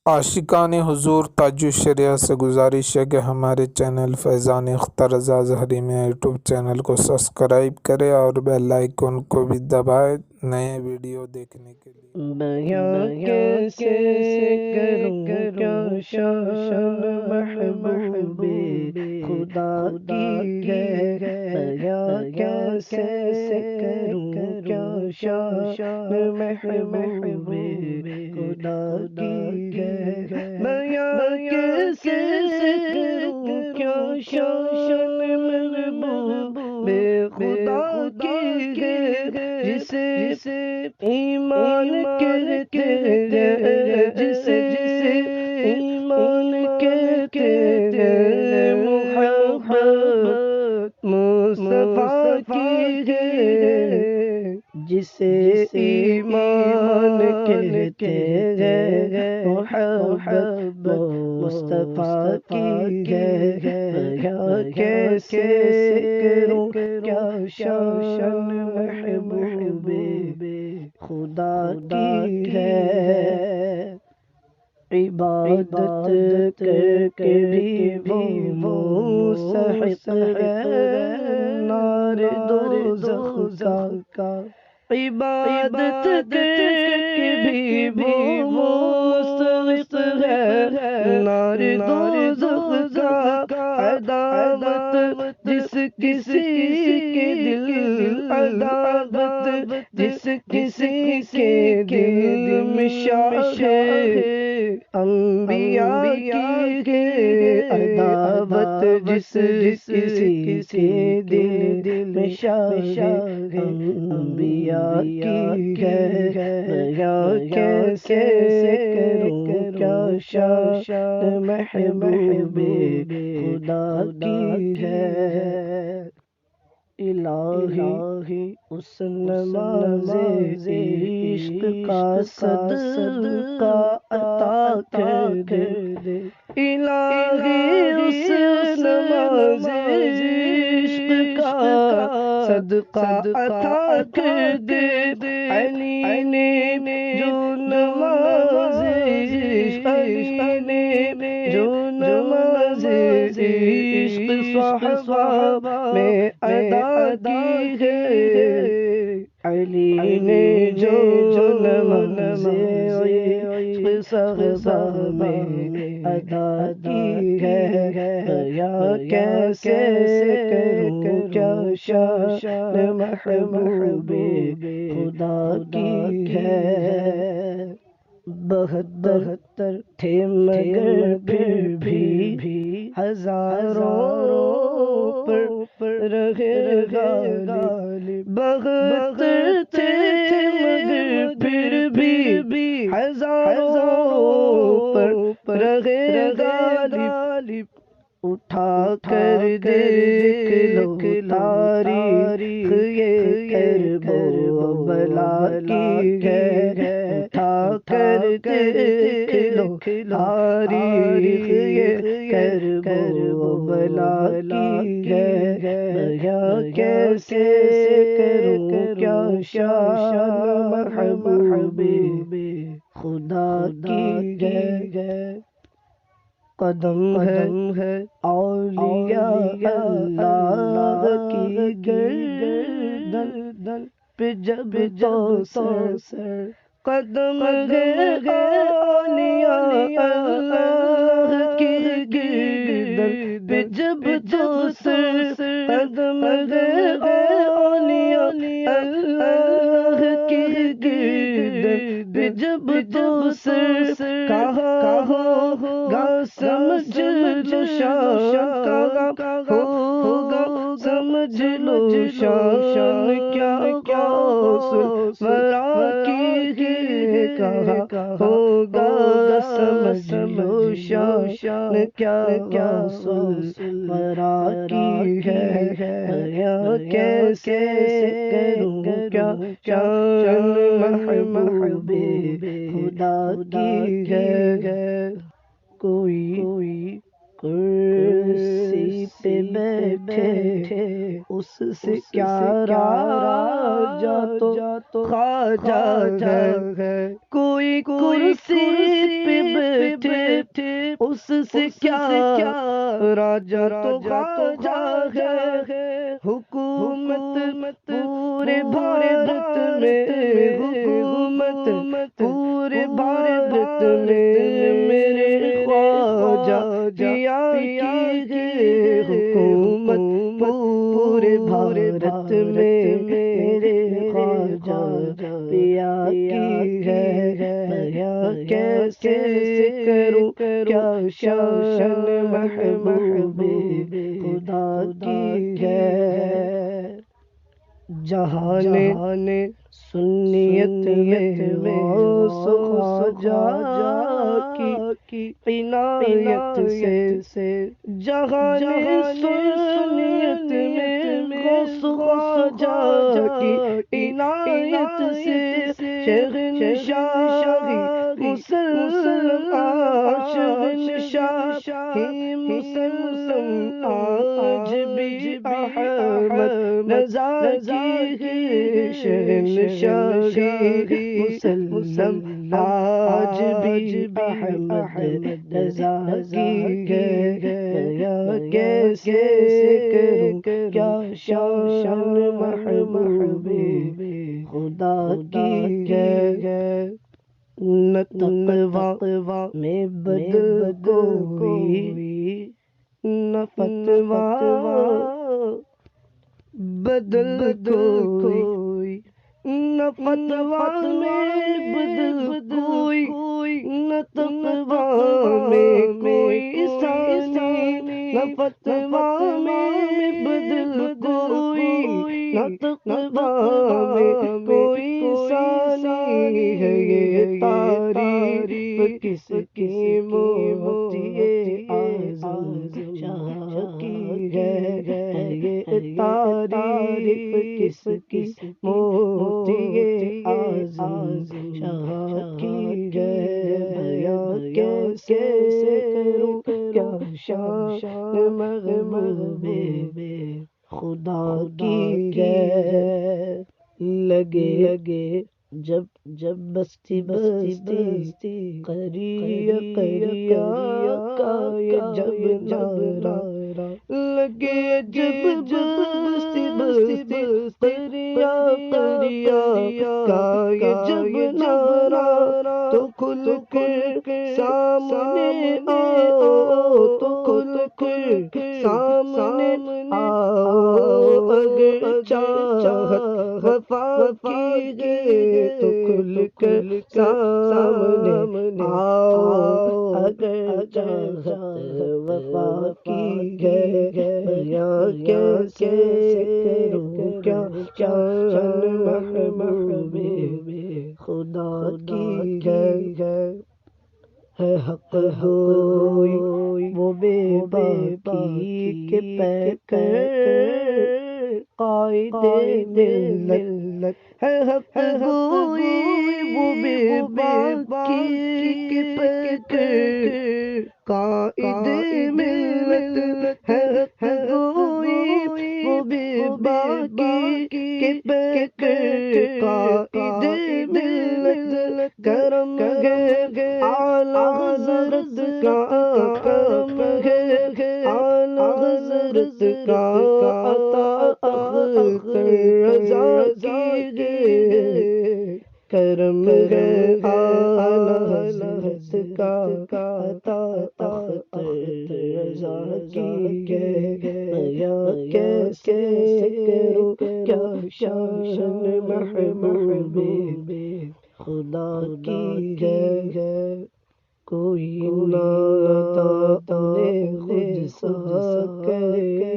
عاشقان حضور تاج الشریعہ سے گزارش ہے کہ ہمارے چینل فیضان اختر رضا ظہری میں یوٹیوب چینل کو سبسکرائب کرے اور بیل آئیکن کو بھی دبائے نئے ویڈیو دیکھنے کے لیے۔ بیاں کیسے کروں کیا شان محبوب خدا کی ہے، بیاں کیسے کروں کیا شان محبوب خدا کی ہے، بیاں کیسے کروں کیا شان محبوب خدا کی ہے، جسے ایمان کہتے ہیں، جسے ایمان کہتے ہیں، محبت مصطفیٰ کی ہے، جسے ایمان کہتے ہیں، محبت مصطفیٰ کی ہے، بیاں کیسے کروں کیا شان محبوب خدا کی ہے، عبادت کر کے بھی وہ مستحق ہے نار دوزخ کا، عبادت کر کے بھی وہ مستحق ہے نار دوزخ کا، عداوت جس کسی کے دل، عداوت جس کسی کے دل میں شاہ انبیاء کی ہے، عداوت جس کسی کے دل میں شاہ انبیاء کی ہے، بیاں کیسے کروں کیا شان محبوب خدا کی ہے، الہی اس نماز عشق کا صدقہ عطا کر دے، الہی اس نماز عشق کا صدقہ عطا کر دے، علی نے جو نماز عشق، علی نے جو نماز عشق صحابہ میں ادا کی ہے، علی نے جو نماز عشق صحابہ میں ادا کی ہے، بیاں کیسے کروں کیا شان محبوب خدا کی ہے، 72 تھے مگر پھر بھی ہزاروں پر رہے غالب، 72 تھے مگر پھر بھی ہزاروں پر رہے غالب، اٹھا کر دیکھ لو تاریخ یہ کرب و بلا کی ہے، اٹھا کر دیکھ لو تاریخ یہ کرب و بلا کی ہے، بیاں کیسے کروں کیا شان محبوب خدا کی ہے، قدم ہے اولیاء اللہ کی گردن پہ جب تو سر، قدم ہے اولیاء اللہ کی گردن پہ جب تو سر، قدم ہے اولیاء اللہ کی گردن پہ جب تو سر، کہاں ہوگا سمجھ لو شان، کہاں ہوگا سمجھ لو شان، کیا غوث ورا کی ہے، کہاں ہوگا سمجھ لو شان، کیا غوث ورا کی ہے، بیاں کیسے کروں کیا شان محبوب خدا کی ہے، کوئی کرسی پہ بیٹھے اس سے کیا راجا تو خواجہ ہے، کوئی کرسی پہ اس سے کیا راجا تو خواجہ ہے، حکومت پورے بھارت میں، حکومت پورے بھارت میں میرے خواجہ پیا کی ہے، حکومت پورے بھارت میں میرے خواجہ پیا کی ہے، میں کیسے کروں کیا شان محبوب خدا کی ہے، جہان سنیت میں غوث خواجہ کی عنایت سے، جہان سنیت میں غوث خواجہ کی عنایت سے، شہنشاہی مسلم شہنشاہی مسلم آج بھی احمد رضا کی، شہنشاہی مسلم آج بھی احمد رضا کی ہے، کیسے کروں کیا شان محبوب خدا کی ہے، نہ تقویٰ میں بدل کوئی، نہ فتویٰ بدل کوئی، نہ فتویٰ میں بدل کوئی، نہ تقویٰ میں کوئی ثانی، نہ فتویٰ میں بدل کوئی، نہ تقویٰ میں کوئی ثانی ہے، یہ تعریف کس کی موتی اعظم شاہ کی ہے، یہ تعریف کس کی موتی اعظم شاہ کی ہے، کیسے کروں کیا شان محبوب خدا کی ہے، لگے جب بستی قریہ کا یہ جب نعرہ لگے، جب بستی قریہ کا یہ جب نعرہ، تو کھل کے سامنے آؤ، تو کھل کے سامنے آؤ، اگر چاہت وفا کی ہے تو کھل کر سامنے آؤ، اگر چاہت وفا کی ہے، یا کیسے کروں کیا شان محبوب خدا کی ہے، حق گوئی وہ بے باکی کے پیکر قائد ملت ہے، حق گوئی وہ بے باکی کے پیکر قائد ملت ہے، حق گوئی وہ بے باکی کے پیکر قائد ملت، کرم ہے اعلیٰ حضرت کا، کرم ہے اعلیٰ حضرت کا، عطا اختر رضا کی ہے، کرم ہے اعلیٰ حضرت کا، عطا اختر رضا کی ہے، یا کیسے کروں کیا شان محبوب خدا کی ہے، کوئی نادا نے خود سا کرے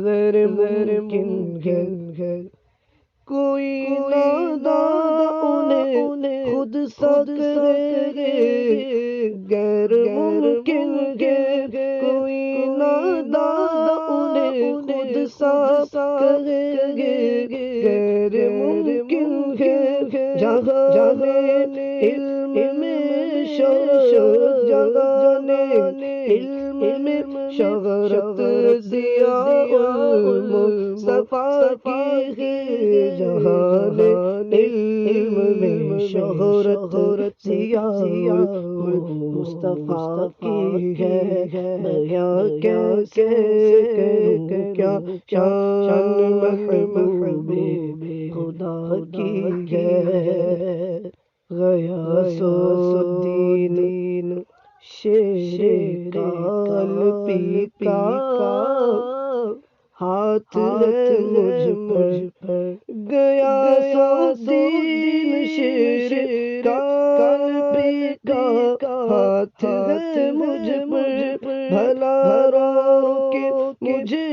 غیر ممکن ہے، کوئی نادا انہیں خود سا کرے غیر ممکن ہے، کوئی نادا انہیں خود سا کرے غیر ممکن ہے، جہاں علم میں جہاں علم میں شہرت ضیاء المصطفیٰ کی ہے، جہاں علم میں شہرت ضیاء مصطفیٰ کی ہے، بیاں کیسے کروں کیا شان محبوب خدا کی ہے۔ غیاث الدین شیر قلبی کا ہاتھ ہے مجھ پر، غیاث الدین شیر قلبی کا ہاتھ ہے مجھ پر، بھلا رو کے مجھے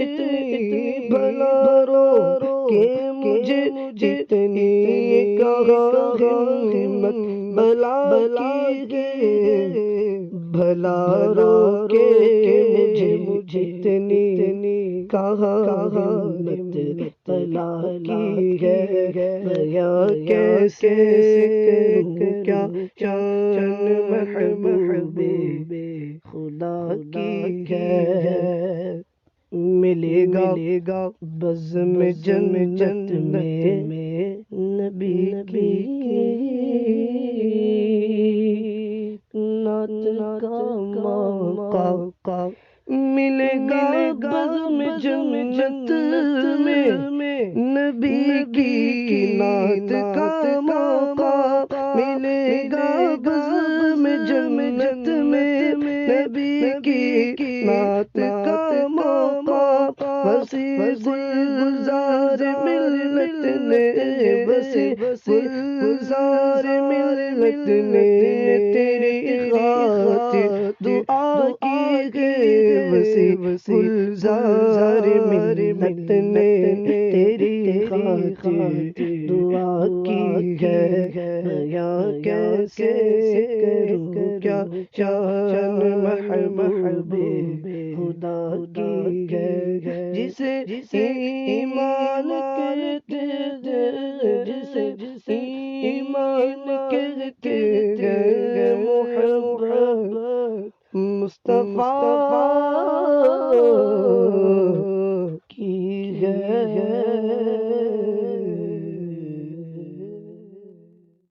اتنی، بھلا رو کے مجھے اتنی کہا ہمت بلا کی ہے، بھلا رو کے مجھے اتنی کہا ہمت بلا کی ہے، بیاں کیسے کروں کیا شان محبوب خدا کی ہے۔ ملے گا بزم جنت میں نبی کی نعت کا موقع، ملے گا بزم جنت میں نبی کی نعت کا موقع، ملے گا بزم جنت میں نبی کی نعت کا موقع، وسیع گلزار ملت نے، وسیع گلزار ملت نے تیری خاطر دعا کی ہے، وسیع گلزار ملت نے تیری خاطر دعا کی ہے، بیاں کیسے کروں کیا شان محبوب خدا کی ہے، جسے ایمان کہتے، جسے ایمان کہتے